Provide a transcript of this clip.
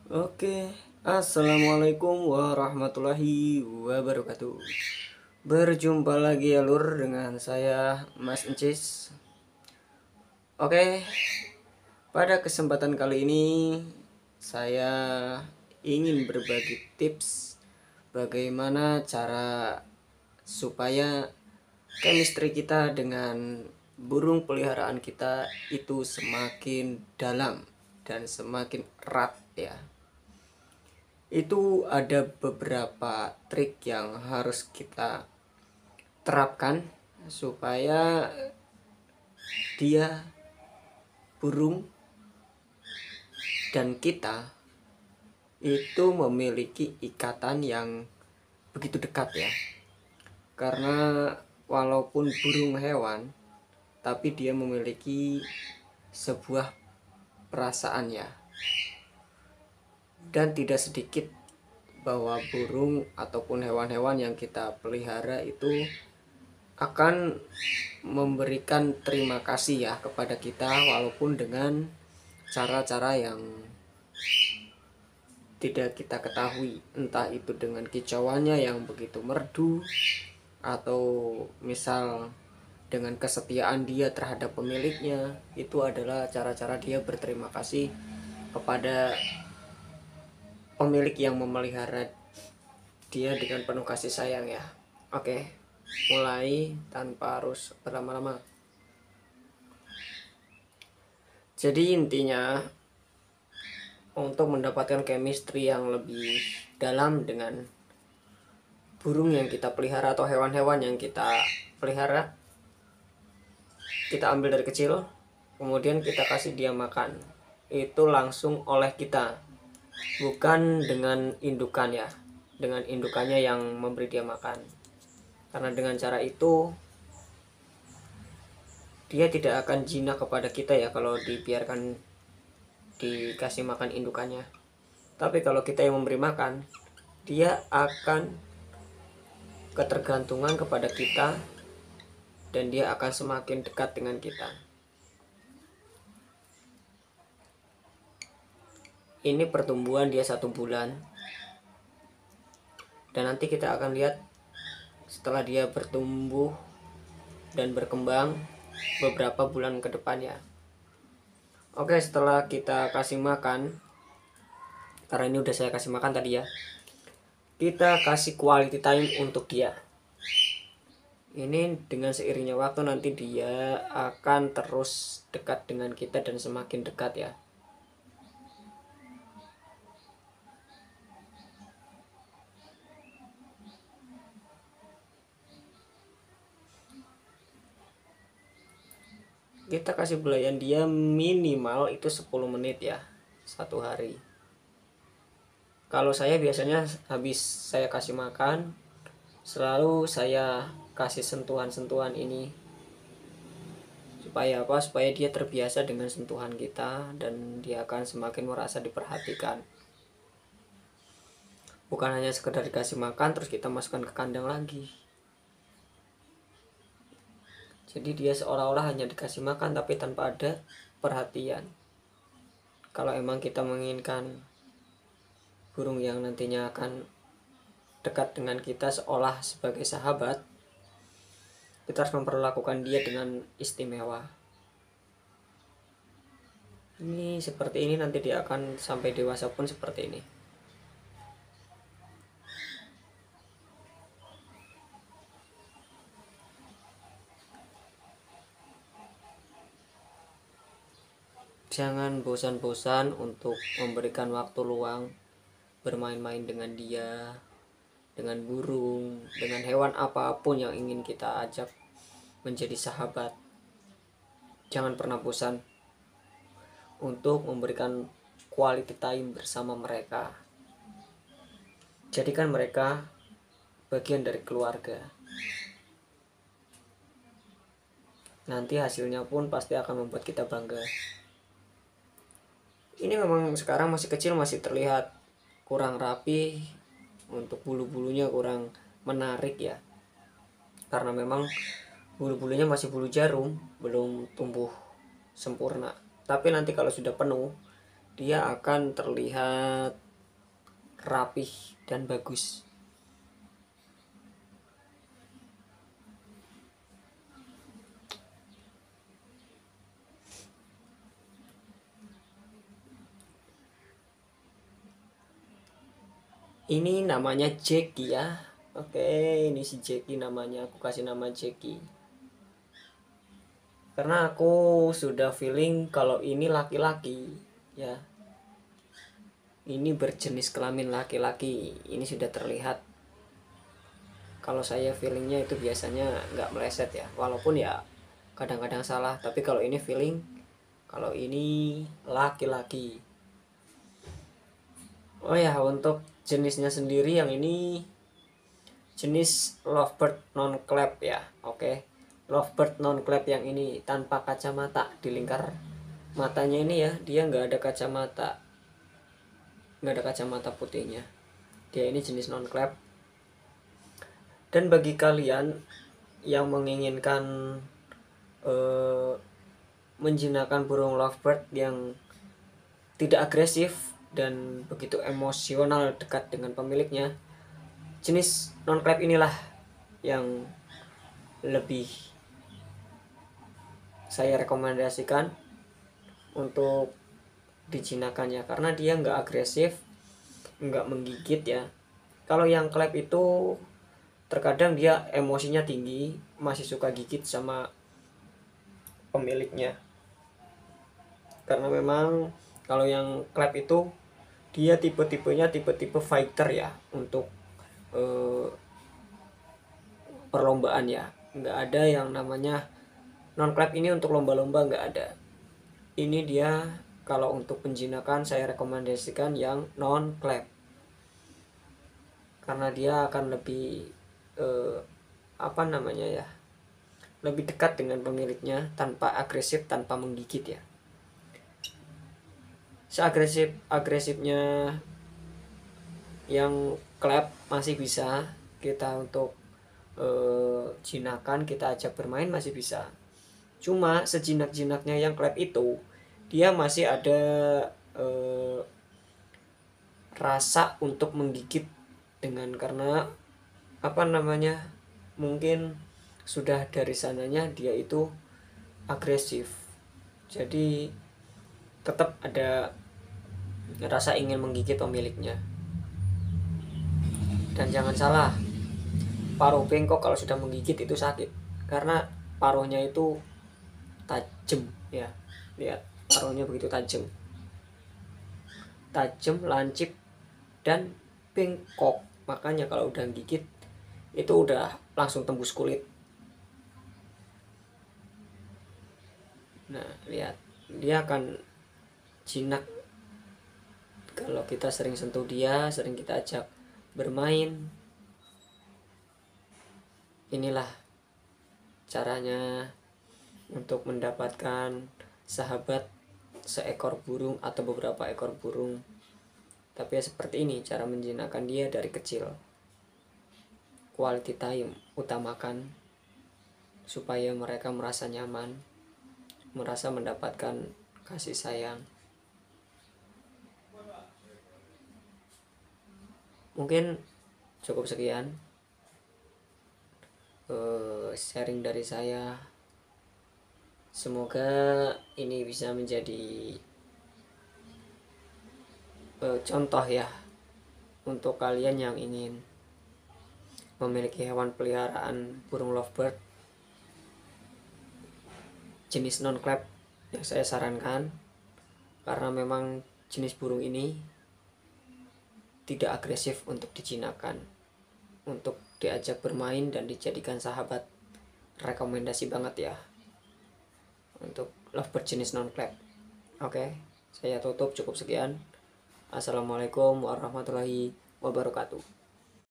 Oke, assalamualaikum warahmatullahi wabarakatuh. Berjumpa lagi ya lur dengan saya Mas Encis. Oke, pada kesempatan kali ini saya ingin berbagi tips bagaimana cara supaya chemistry kita dengan burung peliharaan kita itu semakin dalam dan semakin erat ya. Itu ada beberapa trik yang harus kita terapkan supaya dia, burung, dan kita itu memiliki ikatan yang begitu dekat ya. Karena walaupun burung hewan, tapi dia memiliki sebuah perasaan ya. Dan tidak sedikit bahwa burung ataupun hewan-hewan yang kita pelihara itu akan memberikan terima kasih ya kepada kita, walaupun dengan cara-cara yang tidak kita ketahui, entah itu dengan kicauannya yang begitu merdu, atau misal dengan kesetiaan dia terhadap pemiliknya. Itu adalah cara-cara dia berterima kasih kepada pemilik yang memelihara dia dengan penuh kasih sayang ya. Oke, mulai tanpa harus berlama-lama. Jadi intinya untuk mendapatkan chemistry yang lebih dalam dengan burung yang kita pelihara atau hewan-hewan yang kita pelihara, kita ambil dari kecil, kemudian kita kasih dia makan. Itu langsung oleh kita, bukan dengan indukan ya, dengan indukannya yang memberi dia makan. Karena dengan cara itu dia tidak akan jinak kepada kita ya kalau dibiarkan dikasih makan indukannya. Tapi kalau kita yang memberi makan, dia akan ketergantungan kepada kita dan dia akan semakin dekat dengan kita. Ini pertumbuhan dia 1 bulan, dan nanti kita akan lihat setelah dia bertumbuh dan berkembang beberapa bulan ke depannya. Oke, setelah kita kasih makan, karena ini udah saya kasih makan tadi ya, kita kasih quality time untuk dia. Ini dengan seiringnya waktu nanti dia akan terus dekat dengan kita dan semakin dekat ya. Kita kasih belayan dia minimal itu 10 menit ya, 1 hari. Kalau saya biasanya habis saya kasih makan, selalu saya kasih sentuhan-sentuhan ini. Supaya apa? Supaya dia terbiasa dengan sentuhan kita dan dia akan semakin merasa diperhatikan. Bukan hanya sekedar dikasih makan terus kita masukkan ke kandang lagi. Jadi dia seolah-olah hanya dikasih makan tapi tanpa ada perhatian. Kalau emang kita menginginkan burung yang nantinya akan dekat dengan kita seolah sebagai sahabat, kita harus memperlakukan dia dengan istimewa. Ini seperti ini, nanti dia akan sampai dewasa pun seperti ini. Jangan bosan-bosan untuk memberikan waktu luang bermain-main dengan dia, dengan burung, dengan hewan apapun yang ingin kita ajak menjadi sahabat. Jangan pernah bosan untuk memberikan quality time bersama mereka. Jadikan mereka bagian dari keluarga. Nanti hasilnya pun pasti akan membuat kita bangga. Ini memang sekarang masih kecil, masih terlihat kurang rapi, untuk bulu-bulunya kurang menarik ya, karena memang bulu-bulunya masih bulu jarum, belum tumbuh sempurna. Tapi nanti kalau sudah penuh, dia akan terlihat rapih dan bagus. Ini namanya Jackie ya. Oke, ini si Jackie namanya. Aku kasih nama Jackie. Karena aku sudah feeling kalau ini laki-laki ya. Ini berjenis kelamin laki-laki. Ini sudah terlihat. Kalau saya feelingnya itu biasanya nggak meleset ya. Walaupun ya kadang-kadang salah. Tapi kalau ini feeling, kalau ini laki-laki. Oh ya, untuk jenisnya sendiri yang ini jenis lovebird non-clap ya. Oke, lovebird non-clap yang ini tanpa kacamata. Di lingkar matanya ini ya, dia nggak ada kacamata, nggak ada kacamata putihnya. Dia ini jenis non-clap. Dan bagi kalian yang menginginkan menjinakkan burung lovebird yang tidak agresif dan begitu emosional dekat dengan pemiliknya, jenis non-clap inilah yang lebih saya rekomendasikan untuk dijinakan ya, karena dia nggak agresif, nggak menggigit ya. Kalau yang clap itu terkadang dia emosinya tinggi, masih suka gigit sama pemiliknya. Karena memang kalau yang clap itu dia tipe-tipenya tipe-tipe fighter ya, untuk perlombaan ya. Nggak ada yang namanya non clap ini untuk lomba-lomba, nggak ada. Ini dia kalau untuk penjinakan saya rekomendasikan yang non clap, karena dia akan lebih apa namanya ya, lebih dekat dengan pemiliknya tanpa agresif, tanpa menggigit ya. Seagresifnya yang clap masih bisa kita untuk jinakan, kita ajak bermain masih bisa. Cuma sejinak-jinaknya yang clap itu dia masih ada rasa untuk menggigit, dengan karena apa namanya, mungkin sudah dari sananya dia itu agresif, jadi tetap ada rasa ingin menggigit pemiliknya. Dan jangan salah, paruh bengkok kalau sudah menggigit itu sakit, karena paruhnya itu tajam ya. Lihat, paruhnya begitu tajam, lancip dan bengkok. Makanya kalau udah gigit itu udah langsung tembus kulit. Nah, lihat, dia akan jinak kalau kita sering sentuh dia, sering kita ajak bermain. Inilah caranya untuk mendapatkan sahabat seekor burung atau beberapa ekor burung. Tapi ya seperti ini cara menjinakkan dia dari kecil. Quality time utamakan supaya mereka merasa nyaman, merasa mendapatkan kasih sayang. Mungkin cukup sekian sharing dari saya. Semoga ini bisa menjadi contoh ya untuk kalian yang ingin memiliki hewan peliharaan burung lovebird jenis non-clap yang saya sarankan, karena memang jenis burung ini tidak agresif untuk dijinakan, untuk diajak bermain dan dijadikan sahabat. Rekomendasi banget ya untuk lovebird jenis non-clap. Oke, saya tutup, cukup sekian. Assalamualaikum warahmatullahi wabarakatuh.